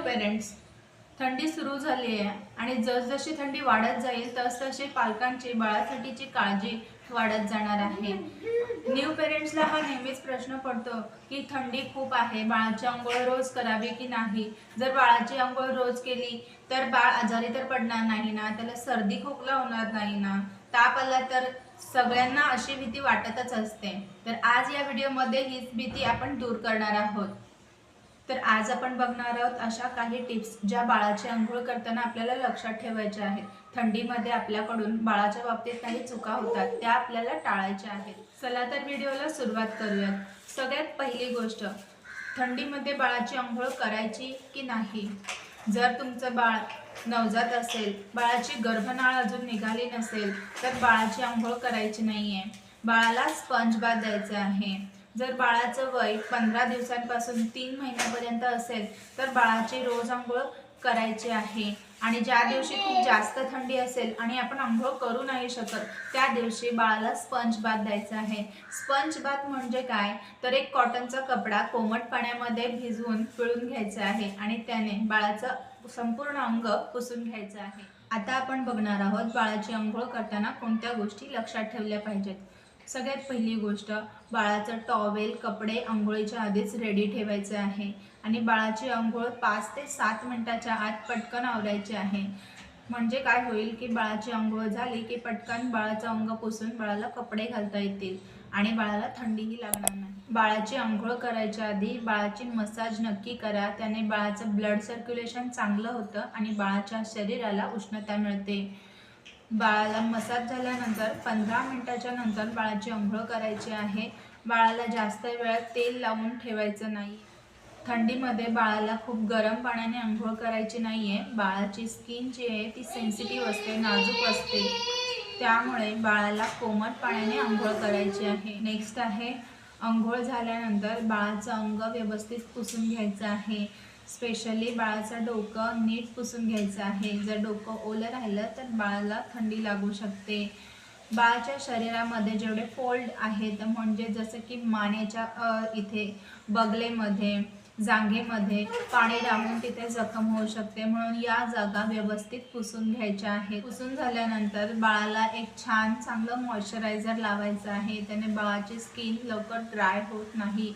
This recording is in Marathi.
पेरेंट्स, थंडी सुरू झाली आहे आणि जसजशी थंडी वाढत जाईल तसतशी पालकांची बाळासाठीची काळजी वाढत जाणार आहे। न्यू पेरेंट्सला हा नेहमीच प्रश्न पडतो की थंडी खूप आहे, बाळाची अंघोळ रोज करावी की नाही। जर बाळाची अंघोळ रोज केली तर बाळ आजारी तर पडणार नाही ना, त्याला सर्दी खोकला होणार नाही ना, ताप आला तर। सगळ्यांना अशी भीती वाटतच असते। तर आज या व्हिडिओमध्ये हीच भीती आपण दूर करणार आहोत। तर आज आपण बघणार आहोत अशा काही टिप्स ज्या बाळाची अंघोळ करताना आपल्याला लक्षात ठेवायच्या आहेत। थंडीमध्ये आपल्याकडून बाळाच्या बाबतीत काही चुका होतात, त्या आपल्याला टाळायच्या आहेत। चला तर व्हिडिओला सुरुवात करूयात। सगळ्यात पहिली गोष्ट, थंडीमध्ये बाळाची अंघोळ करायची की नाही। जर तुमचं बाळ नवजात असेल, बाळाची गर्भनाळ अजून निघाली नसेल तर बाळाची अंघोळ करायची नाहीये। बाळाला स्पंज बाथ द्यायचा आहे। जर बाळाचं वय 15 दिवसांपासून 3 महिन्यापर्यंत असेल तर बाळाची रोज अंघोळ करायची आहे। आणि ज्या दिवशी खूप जास्त थंडी असेल आणि आपण अंघोळ करू नाही शकत त्या दिवशी बाळाला स्पंज बाथ द्यायचा आहे। स्पंज बाथ म्हणजे काय, तर एक कॉटनचा कपडा कोमट पाण्यामध्ये भिजवून पिळून घ्यायचा आहे आणि त्याने बाळाचं संपूर्ण अंग पुसून घ्यायचं आहे। आता आपण बघणार आहोत बाळाची अंघोळ करताना कोणत्या गोष्टी लक्षात ठेवल्या पाहिजेत। सगळ्यात पहिली गोष्ट, बाळाचं टॉवेल कपडे अंघोळीच्या आधीच रेडी ठेवायचे आहे आणि बाळाची अंघोळ 5 ते 7 मिनिटाच्या आत पटकन आवरायची आहे। म्हणजे काय होईल की बाळाची अंघोळ झाली की पटकन बाळाचं अंग पुसून बाळाला कपडे घालता येतील आणि बाळाला थंडीही लागणार नाही। बाळाची अंघोळ करायच्या आधी बाळाची मसाज नक्की करा, त्याने बाळाचं ब्लड सर्क्युलेशन चांगलं होतं आणि बाळाच्या शरीराला उष्णता मिळते। बाळाला मसाज झाल्यानंतर 15 मिनिटाच्या नंतर बाळाची अंघोळ करायची आहे। बाळाला जास्त वेळ तेल लावून ठेवायचं नाही। थंडीमध्ये बाळाला खूप गरम पाण्याने अंघोळ करायची नाहीये। बाळाची स्किन जी आहे ती सेन्सिटिव्ह असते, नाजूक असते, त्यामुळे बाळाला कोमट पाण्याने अंघोळ करायची आहे। नेक्स्ट आहे, अंघोळ झाल्यानंतर बाळाचं अंग व्यवस्थित पुसून घ्यायचं आहे। स्पेशली बाळाचं डोकं नीट पुसून घ्यायचं आहे। जर डोकं ओलं राहिलं तर बाळाला थंडी लागू शकते। बाळाच्या शरीरामध्ये जेवढे फोल्ड आहेत, म्हणजे जसं की मानेच्या इथे, बगलेमध्ये, जांघेमध्ये पाणी लागून तिथे जखम होऊ शकते, म्हणून या जागा व्यवस्थित पुसून घ्यायच्या आहेत। पुसून झाल्यानंतर बाळाला एक छान चांगलं मॉइश्चरायझर लावायचं आहे, त्याने बाळाची स्किन लवकर ड्राय होत नाही।